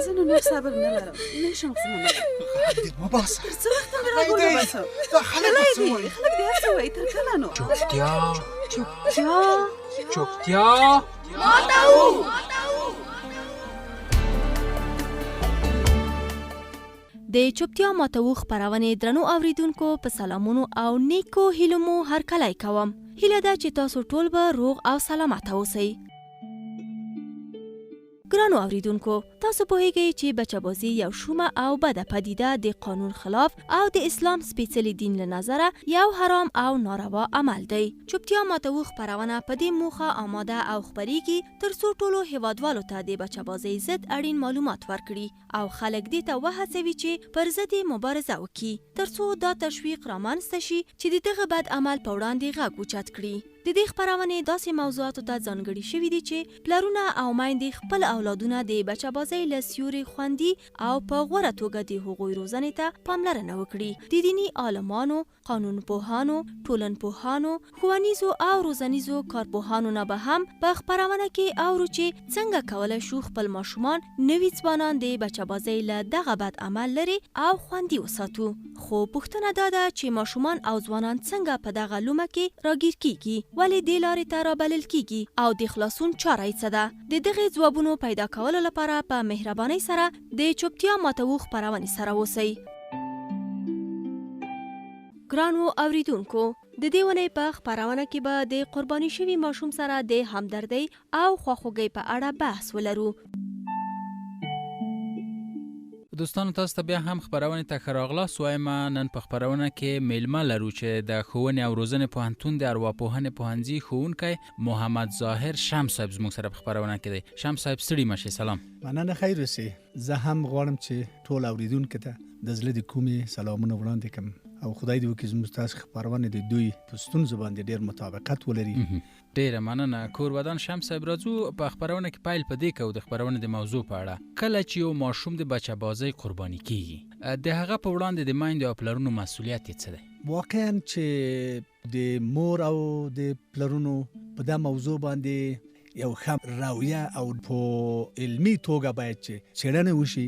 زه نو نور صبر نه لرم، نشم خصم خلک دې مباسه تر څه وخت مې راغونډه باسم؟ دا خلک کله څه دي وایي؟ خلک دې هر څه وایي، تر کله نو؟ چوپتیا د چوپتیا ماتو خپرونې درنو اوریدونکو په سلامونو او نیکو هیلو مو هرکلی کوم. هیله ده چې تاسو ټول به روغ او سلامت اوسئ. ګرانو اوریدونکو، تاسو پوهیږئ چې بچه‌بازي یو شومه او بده پدیده د قانون خلاف او د اسلام سپېڅلي دین له نظره یو حرام او ناروا عمل دی. چوپتیا ماتو خپرونه په دې موخه آماده او خپریږي ترڅو ټولو هیوادوالو ته د بچه‌بازي ضد اړین معلومات ورکړي او خلک دې ته وهڅوي چې پر ضد مبارزه وکړي ترڅو دا تشویق رامنځته شي چې د دغه بد عمل په وړاندې غږ اوچت کړي. د دې خپرونې داسې موضوعاتو ته ځانګړي شوي دي چې پلرونه او میندې خپل اولادونه د بچه‌بازۍ له سیوري خوندي او په غوره توګه د هغوی روزنې ته پاملرنه وکړي. د دیني عالمانو، قانونپوهانو، ټولنپوهانو، ښوونیزو او روزنیزو کارپوهانو نه به هم په خپرونه کې اورو چې څنګه کولی شو خپل ماشومان نوي ځوانان د بچه‌بازۍ له دغه بد عمل لري او خوندي وساتو. خو پوښتنه دا ده چې ماشومان او ځوانان څنګه په دغه لومه کې راګیر کیږي، ولې دې لارې ته رابلل کیږي او د خلاصون چاره یې څه ده؟ د دغې ځوابونو پیدا کولو لپاره په مهربانۍ سره د چوپتیا ماتو خپرونې سره اوسئ. ګرانو اوریدونکو، د دې ونې په خپرونه کې به د قرباني شوي ماشوم سره د همدردۍ او خواخوږۍ په اړه بحث ولرو. دوستانو، تاسو ته بیا هم خپرونې ته ښه راغلاست. وایم نن په خپرونه کې میلمه لرو چې د ښوونې او روزنې پوهنتون د ارواپوهنې پوهنځي ښوونکی محمد ظاهر شمس صاحب زموږ سره په خپرونه کې دی. شمس صاحب ستړي مه شئ. سلام. مننه، خیر اوسئ. زه هم غواړم چې ټول اوریدونکو ته د زړه د کومې سلامونه وړاندې کړم او خدای دې وکړي زموږ تاسو خپرونه د دوی په ستونزو باندې ډېر مطابقت ولري. ډیره مننه. کورودان شمس صاحب، راځو په خپرونه کې پیل په دې کوو د خپرونې د موضوع په اړه. کله چې یو ماشوم د بچه‌بازۍ قرباني کیږي، د هغه په وړاندې د میندو او پلرونو مسؤلیت یې څه دی؟ واقعا چې د مور او د پلرونو په دا موضوع باندې یو ښه رویه او په علمي توګه باید چې څېړنه وشي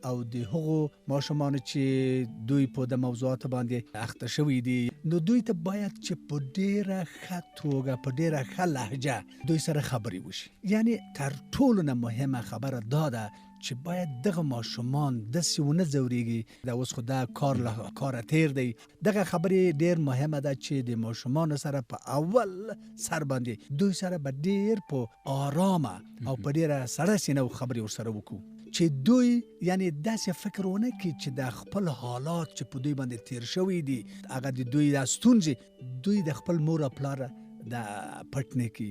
او د هغو ماشومانو چې دوی په د موضوعاتو باندې اخته شوي دي، نو دوی ته باید چې په ډیره ښه توګه په ډیره ښه لهجه دوی سره خبرې وشي. یعنی تر ټولو نه مهمه خبره دا ده چې باید دغه ماشومان داسې ونه ځورېږي دا اوس خو دا کار له کاره تیر دی. دغه خبرې ډیر مهمه ده چې د ماشومانو سره په اول سر باندې دوی سره به ډیر په آرامه او په ډیره سړه سینه خبرې ورسره وکړو چې دوی یعنی داسې فکر ونه کړي چې د خپل حالات چې په دوی باندې تیر شوي دي هغه د دوی د ستونزې دوی د خپل مور او پلار د پټ نه کړي،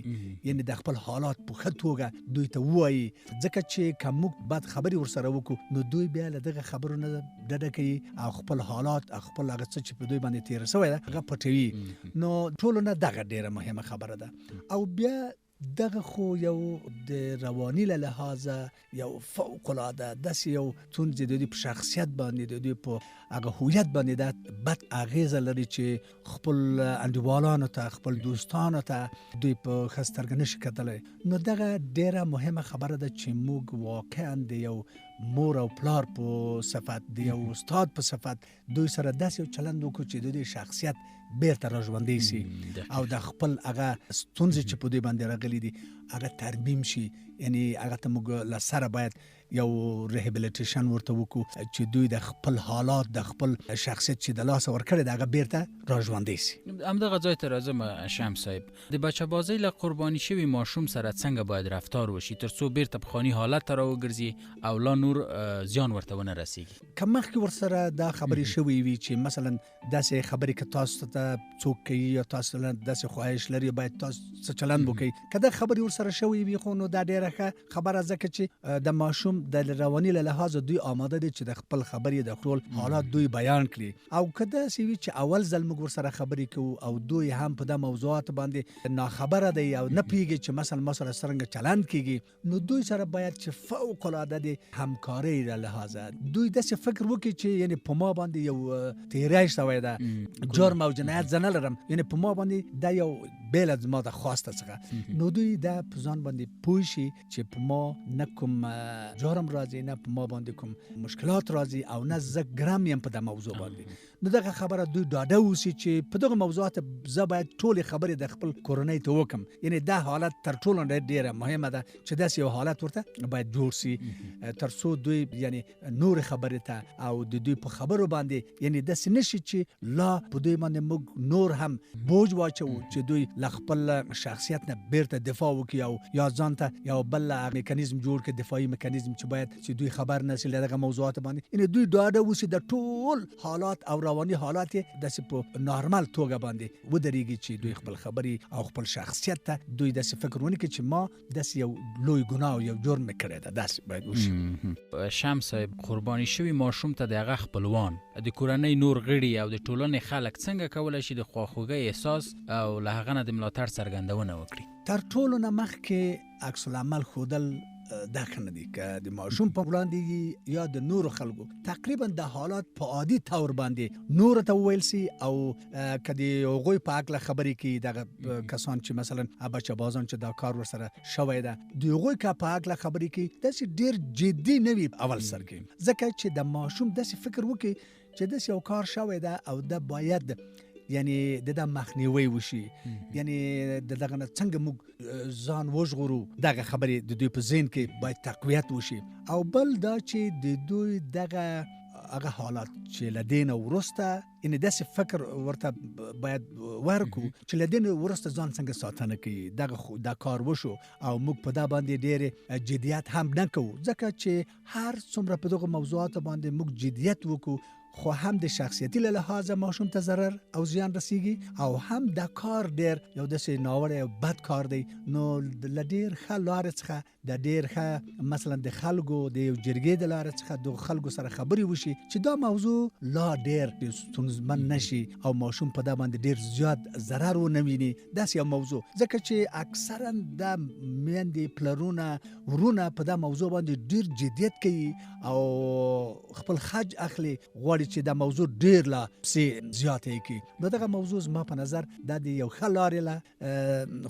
یعنی د خپل حالات په ښه توګه دوی ته ووایي. ځکه چې که موږ بد خبرې ورسره وکړو نو دوی بیا له دغه خبرو نه ډډه کوي او خپل حالات خپل هغه څه چې په دوی باندې تیر شوی ده هغه پټوي. نو ټولو نه دغه ډیره مهمه خبره ده. او بیا دغه خو یو د رواني له لحاظه یو فوق العاده داسې یو ستونزې د دوی په شخصیت باندې د دوی په هغه هویت باندې دا بد اغیزه لري چې خپل انډیوالانو ته خپل دوستانو ته دوی په ښه سترګه نشي کتلی. نو دغه ډیره مهمه خبره ده چې موږ واقعا د یو مور او پلار په صفت د یو استاد په صفت دوی سره داسې یو چلند وکړو چې د دوی شخصیت بیرته راژوندی سي او د خپل هغه ستونزې چې په دوی باندې راغلي دي هغه ترمیم شي. یعنی هغه ته موږ له سره باید یو ریهابلیټیشن ورته وکړو چې دوی د خپل حالات د خپل شخصیت چې د لاسه ورکړی د هغه بیرته راژوندی سي. همدغه ځای ته راځم شمس صاحب، د بچه‌بازۍ له قرباني شوي ماشوم سره څنګه باید رفتار وشي ترڅو بیرته پخواني حالت ته راوګرځي او لا نور زیان ورته ونه رسیږي؟ که مخکې ورسره دا خبرې شوي وي چې مثلا داسې خبرې که تاسو ته څوک کوي یا تاسو داسې خواهش لري باید تاسو څه چلند وکړئ، که دا خبرې ورسره شوي وي خو نو دا ډېره ښه خبره ځکه چې د ماشوم د رواني له لحاظه دوی آماده دي چې د خپل خبرې د خپل حالات دوی بیان کړي. او که داسې وي چې اول ځل موږ ورسره خبرې کوو او دوی هم په دا موضوعات باندې ناخبره دی او نه پوهېږي چې مثلا ما سره څرنګه چلند کېږي، نو دوی سره باید چې فوق العاده د همکارۍ له لحاظه دوی داسې فکر وکړي چې یعنی په ما باندې یو تیری شوی ده، جرم او جنایت زه نه لرم، یعنی په ما باندې دا یو بیل از ما د خواسته څخه نو دوی دا په ځان باندې پوه شي چې په ما نه کوم جرم راځي نه په ما باندې کوم مشکلات راځي او نه زه ګرم یم په د موضوع باندې نو دغه خبره دوی ډاډه اوسي چې په دغه موضوعات زه باید ټولې خبرې د خپل کورنۍ ته وکم یعنی دا حالت تر ټولو ډیره مهمه ده چې داسې یو حالت ورته باید جوړ سي تر څو دوی یعنی نور خبرې ته او د دوی په خبرو باندې یعنی داسې نشي چې لا په دوی باندې موږ نور هم بوج واچو چې دوی له خپل شخصیت نه بیرته دفاع وکړي او یا ځان ته یو بل میکانیزم جوړ کړي دفاعي میکانیزم چې باید چې دوی خبر نشي له دغه موضوعات باندې یعنی دوی ډاډه اوسي د ټول حالات او رواني حالات داسې په نارمل توګه باندې ودرېږي چې دوی خپل خبرې او خپل شخصیت ته دوی داسې فکر ونه کړي چې ما داسې یو لوی ګناه او یو جرم کړی ده داسې باید وشي. شمس صاحب قرباني شوي ماشوم ته د هغه خپلوان د کورنۍ نور غړي او د ټولنې خلک څنګه کولی شي د خواخوږۍ احساس او له هغه نه د ملاتړ څرګندونه وکړي؟ تر ټولو نه مخکې عکس العمل ښودل دا ښه نه دي که د ماشوم په وړاندې یا د نورو خلکو تقریبا د حالات په عادي طور باندې نور ته وویل سي او که د هغوی په هکله خبرې کوي دغه کسان چې مثلا بچه بازان چې دا کار ورسره شوی ده د هغوی که په هکله خبرې کوي داسې ډېر جدي نه وي اول سر کې ځکه چې د ماشوم داسې فکر وکړي چې داسې یو کار شوی ده او دا باید یعنی د مخنیوي وشي یعنی دغه نه څنګه موږ ځان وژغورو دغه خبرې د دوی په ذهن کې باید تقویت وشي او بل دا چې د دوی دغه هغه حالات چې لدین ورسته ان داسې فکر ورته باید ورکو چې لدین ورسته ځان څنګه ساتنه کوي دغه دا کار وشو او موږ په دا باندې ډېر جدیت هم نه کوو ځکه چې هر څومره په دغه موضوعات باندې موږ جدیت وکړو خو هم د شخصیتي له لحاظه ماشوم ته ضرر او زیان رسیږي او هم دا کار ډېر یو داسې ناوړه او بد کار دی نو له ډېر ښه لارې څخه د ډېر ښه مثلا د خلکو د یو جرګې د لارې څخه د خلکو سره خبرې وشي چې دا موضوع لا ډېر ستونزمن نشي او ماشوم په دا باندې ډېر زیات ضرر ونه ویني داسې یو موضوع ځکه چې اکثرا د میندې پلرونه ورونه په دا موضوع باندې ډېر جدیت کوي او خپل خج اخلي غواړي چې دا موضوع ډیر لا سي زیاته کی نو دغه موضوع زما په نظر د یو خلاري له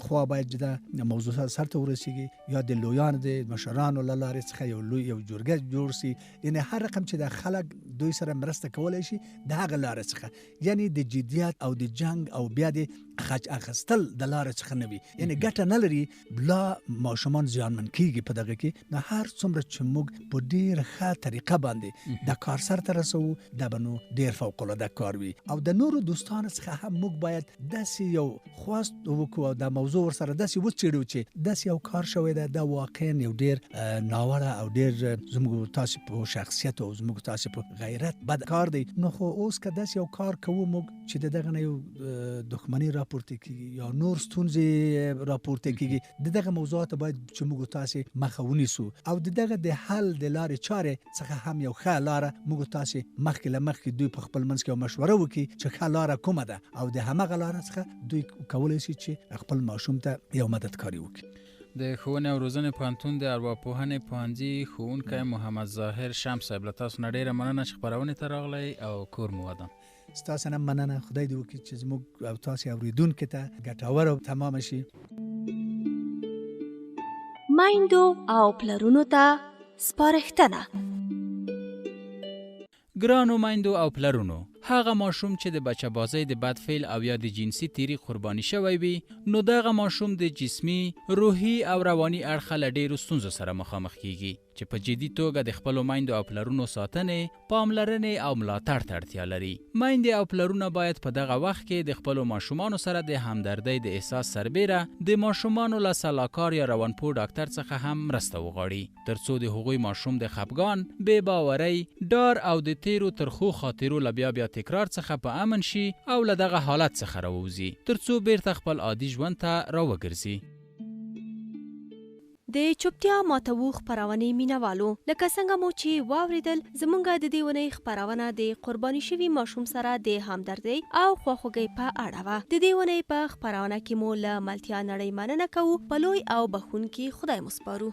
خو باید دا موضوع سره ورسیږي یا د لویان د مشرانو له لارې څخه یو لوی یو جرګه جوړ سي یعنی هر رقم چې د خلک دوی سره مرسته کولای شي د هغه لارې څخه یعنی د جديت او د جنگ او بیا د خج اخستل د لارې څخه نه وي یعنی ګټه نه لري بلا ماشومان زیانمن کیږي په دغه کې نه هر څومره چې موږ په ډیر ښه طریقه باندې د کار سره ترسو دا بنو ډیر فوق العاده کار وي او د نورو دوستانو څخه هم موږ باید داسې یو خواست وکړو او دا موضوع ورسره داسې وڅېړو چې داسې یو کار شوی ده دا واقعا یو ډیر ناوړه او ډیر زموږ تاسو په شخصیت او زموږ تاسو په غیرت بد کار دی نو خو اوس که داسې یو کار کوو موږ چې دغه نه یو دښمنی راپورته کیږي یا نور ستونزې راپورته کیږي دغه موضوعات باید چې موږ تاسو مخه ونیسو او دغه د حل د لارې چارې څخه هم یو ښه لار موږ تاسو مخکې لمخکې دوی په خپل منځ کې مشوره وکړي چې ښه لار کومه ده او د همغه لار څخه دوی کولای شي چې خپل ماشوم ته یو مددکاری وکړي. د ښوونې او روزنې پوهنتون د ارواپوهنې پوهنځي ښوونکی محمد ظاهر شمس صاحب له تاسو نه ډېره مننه چې خپرونې ته راغلی او کور مو ودان. ستاسو نه مننه خدای دې وکړي چې زموږ او تاسو اوریدونکو ته ګټور او تمام شي. مایندو او پلرونو ته سپارښتنه. ګرانو میندو او پلرونو هغه ماشوم چې د بچه بازی د بد فعل او یا د جنسي تیری قرباني شوی وي نو دغه ماشوم د جسمی روحي او رواني اړخه له ډېرو ستونزو سره مخامخ کیږي چې په جدي توګه د خپلو میندو او پلرونو ساتنې پاملرنې او ملاتړ ته اړتیا لري. میندې او پلرونه باید په دغه وخت کې د خپلو ماشومانو سره د همدردۍ د احساس سربیره د ماشومانو له سلاکار یا روانپوه ډاکټر څخه هم مرسته وغواړي ترڅو د هغوی ماشوم د خپګان، بې باورۍ، ډار او د تیرو ترخو خاطرو له بیا تکرار څخه په امن شي او له دغه حالت څخه راووځي ترڅو بیرته خپل عادي ژوند ته راوګرځي. د چوپتیا ماتوو خپرونې مینوالو لکه څنګه مو چې واوریدل زمونږ د دې ونې خپرونه د قرباني شوي ماشوم سره د همدردۍ او خواخوږۍ په اړه وه. د دې ونې په خپرونه کې مو له ملتیا نړۍ مننه کوو. په لوی او بخښونکي خدای مو سپارو.